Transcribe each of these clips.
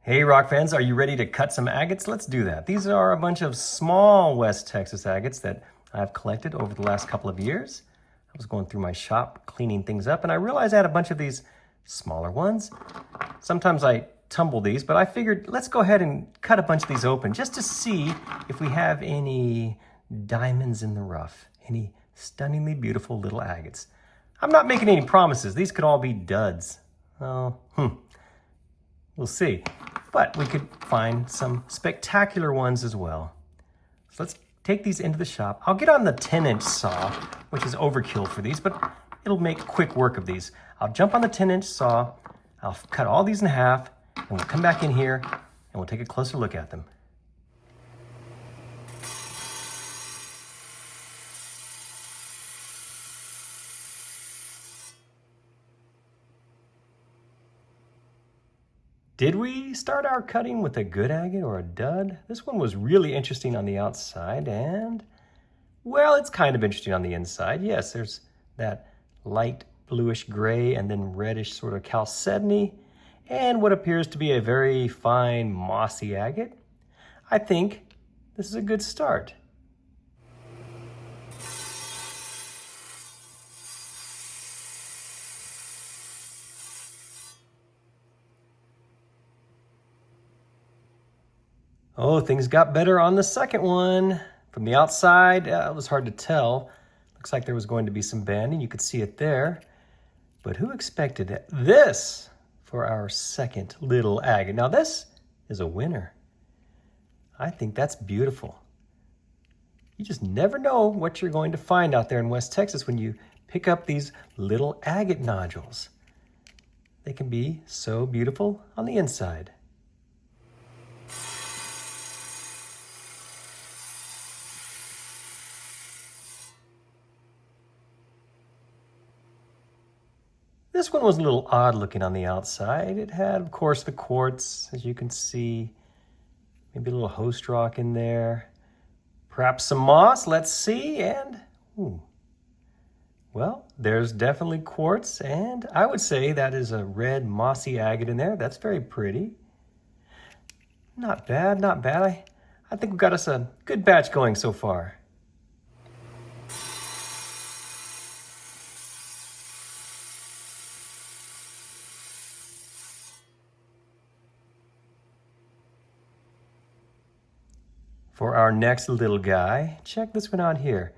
Hey rock fans, are you ready to cut some agates? Let's do that. These are a bunch of small West Texas agates that I've collected over the last couple of years. I was going through my shop cleaning things up and I realized I had a bunch of these smaller ones. Sometimes I tumble these, but I figured let's go ahead and cut a bunch of these open just to see if we have any diamonds in the rough, any stunningly beautiful little agates. I'm not making any promises. These could all be duds. Oh, we'll see. But we could find some spectacular ones as well. So let's take these into the shop. I'll get on the 10-inch saw, which is overkill for these, but it'll make quick work of these. I'll jump on the 10-inch saw, I'll cut all these in half, and we'll come back in here and we'll take a closer look at them. Did we start our cutting with a good agate or a dud? This one was really interesting on the outside and, well, it's kind of interesting on the inside. Yes, there's that light bluish gray and then reddish sort of chalcedony and what appears to be a very fine mossy agate. I think this is a good start. Oh, things got better on the second one. From the outside, it was hard to tell. Looks like there was going to be some banding. You could see it there. But who expected this for our second little agate? Now this is a winner. I think that's beautiful. You just never know what you're going to find out there in West Texas when you pick up these little agate nodules. They can be so beautiful on the inside. This one was a little odd looking on the outside. It had, of course, the quartz, as you can see. Maybe a little host rock in there. Perhaps some moss, let's see, and, well, there's definitely quartz, and I would say that is a red mossy agate in there. That's very pretty. Not bad, not bad. I think we've got us a good batch going so far. For our next little guy, check this one out here.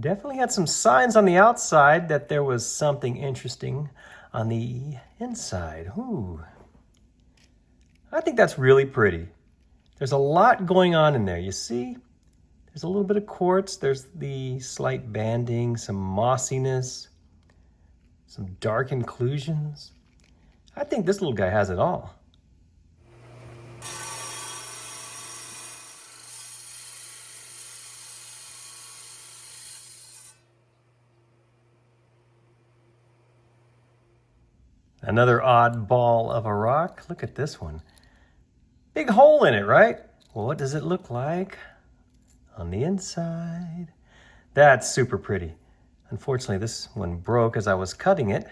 Definitely had some signs on the outside that there was something interesting on the inside. Ooh. I think that's really pretty. There's a lot going on in there. You see, there's a little bit of quartz. There's the slight banding, some mossiness, some dark inclusions. I think this little guy has it all. Another odd ball of a rock. Look at this one. Big hole in it, right? Well, what does it look like on the inside? That's super pretty. Unfortunately, this one broke as I was cutting it.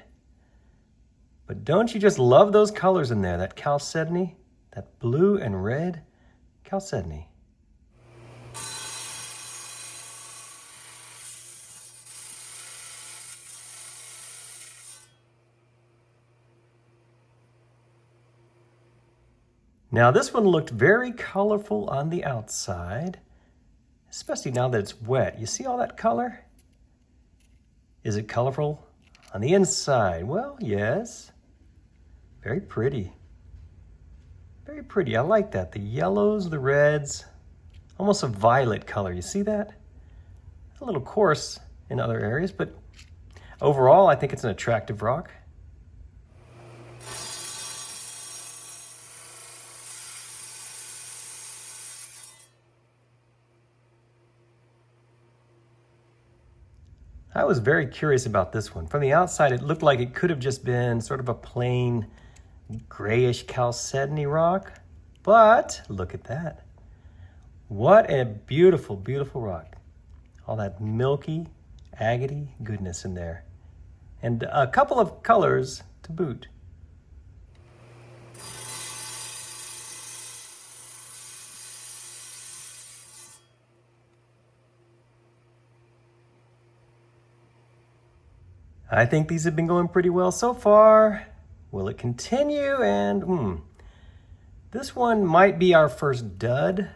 But don't you just love those colors in there? That chalcedony, that blue and red chalcedony. Now this one looked very colorful on the outside, especially now that it's wet. You see all that color? Is it colorful on the inside? Well, yes. Very pretty. Very pretty. I like that. The yellows, the reds, almost a violet color. You see that? A little coarse in other areas, but overall I think it's an attractive rock. I was very curious about this one. From the outside, it looked like it could have just been sort of a plain grayish chalcedony rock, but look at that. What a beautiful, beautiful rock. All that milky, agate goodness in there. And a couple of colors to boot. I think these have been going pretty well so far. Will it continue? And this one might be our first dud.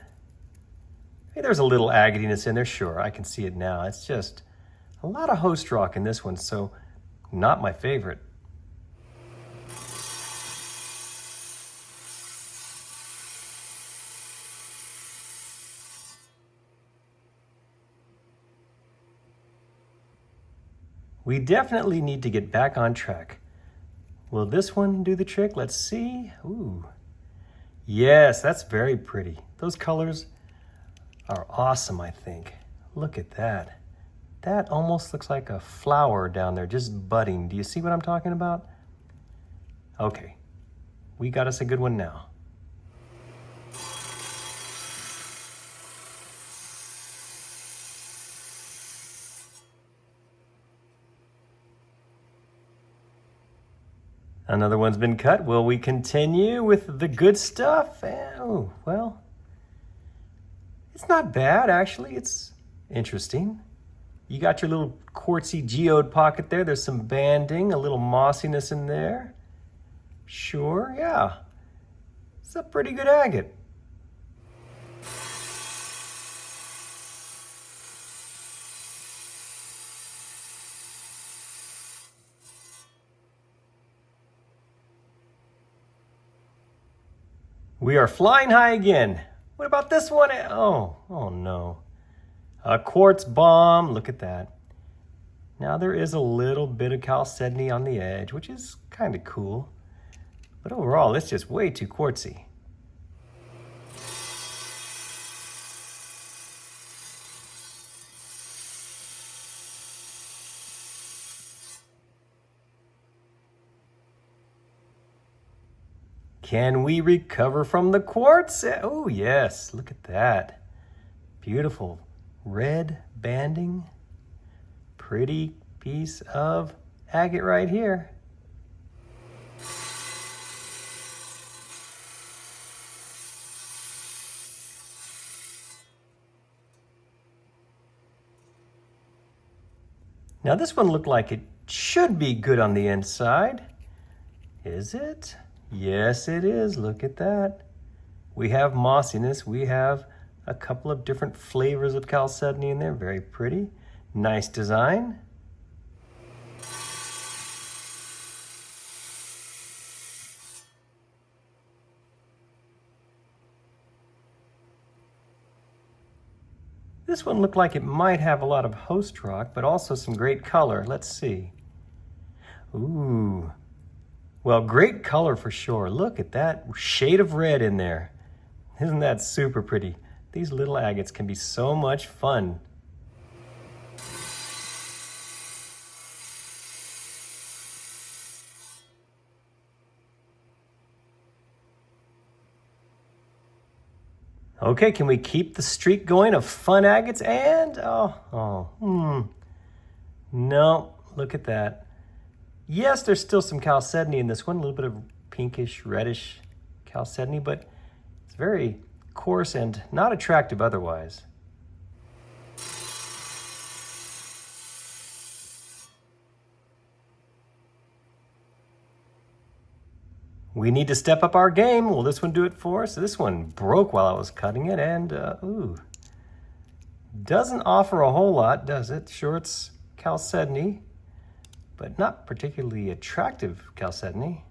Hey, there's a little agatiness in there, sure, I can see it now. It's just a lot of host rock in this one, so not my favorite. We definitely need to get back on track. Will this one do the trick? Let's see. Ooh. Yes, that's very pretty. Those colors are awesome, I think. Look at that. That almost looks like a flower down there, just budding. Do you see what I'm talking about? Okay, we got us a good one now. Another one's been cut. Will we continue with the good stuff? Oh, well, it's not bad, actually. It's interesting. You got your little quartzy geode pocket there. There's some banding, a little mossiness in there. Sure, yeah. It's a pretty good agate. We are flying high again. What about this one? Oh no. A quartz bomb, look at that. Now there is a little bit of chalcedony on the edge, which is kind of cool. But overall, it's just way too quartzy. Can we recover from the quartz? Oh yes, look at that. Beautiful red banding. Pretty piece of agate right here. Now this one looked like it should be good on the inside. Is it? Yes, it is. Look at that. We have mossiness. We have a couple of different flavors of chalcedony in there. Very pretty. Nice design. This one looked like it might have a lot of host rock, but also some great color. Let's see. Ooh. Well, great color for sure. Look at that shade of red in there. Isn't that super pretty? These little agates can be so much fun. Okay, can we keep the streak going of fun agates? And, no, look at that. Yes, there's still some chalcedony in this one, a little bit of pinkish, reddish chalcedony, but it's very coarse and not attractive otherwise. We need to step up our game. Will this one do it for us? This one broke while I was cutting it, and doesn't offer a whole lot, does it? Sure, it's chalcedony, but not particularly attractive chalcedony.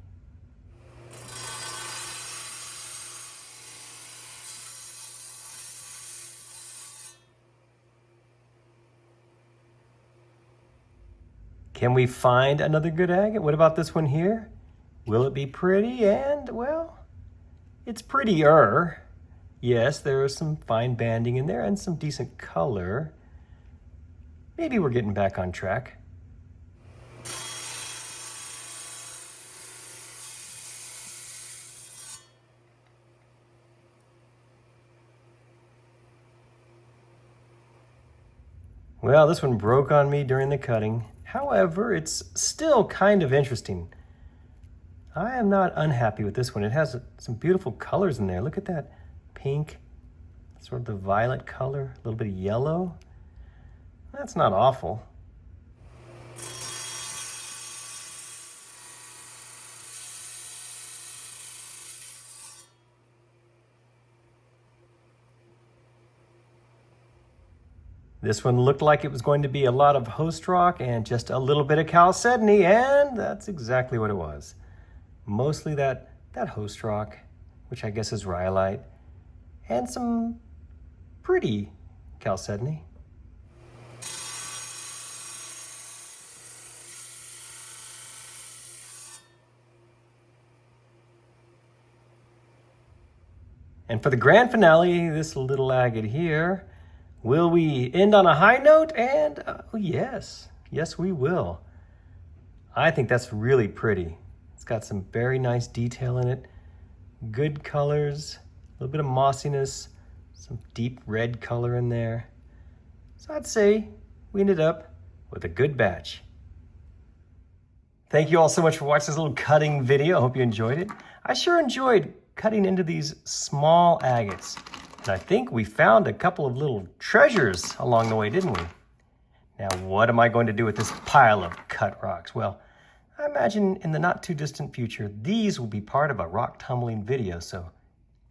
Can we find another good agate? What about this one here? Will it be pretty? And, well, it's prettier. Yes, there is some fine banding in there and some decent color. Maybe we're getting back on track. Well, this one broke on me during the cutting. However, it's still kind of interesting. I am not unhappy with this one. It has some beautiful colors in there. Look at that pink, sort of the violet color, a little bit of yellow. That's not awful. This one looked like it was going to be a lot of host rock and just a little bit of chalcedony, and that's exactly what it was. Mostly that host rock, which I guess is rhyolite, and some pretty chalcedony. And for the grand finale, this little agate here, will we end on a high note? And yes, we will. I think that's really pretty. It's got some very nice detail in it, good colors, a little bit of mossiness, some deep red color in there. So I'd say we ended up with a good batch. Thank you all so much for watching this little cutting video. I hope you enjoyed it. I sure enjoyed cutting into these small agates. And I think we found a couple of little treasures along the way, didn't we? Now, what am I going to do with this pile of cut rocks? Well, I imagine in the not too distant future, these will be part of a rock tumbling video, so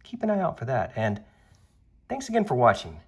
keep an eye out for that. And thanks again for watching.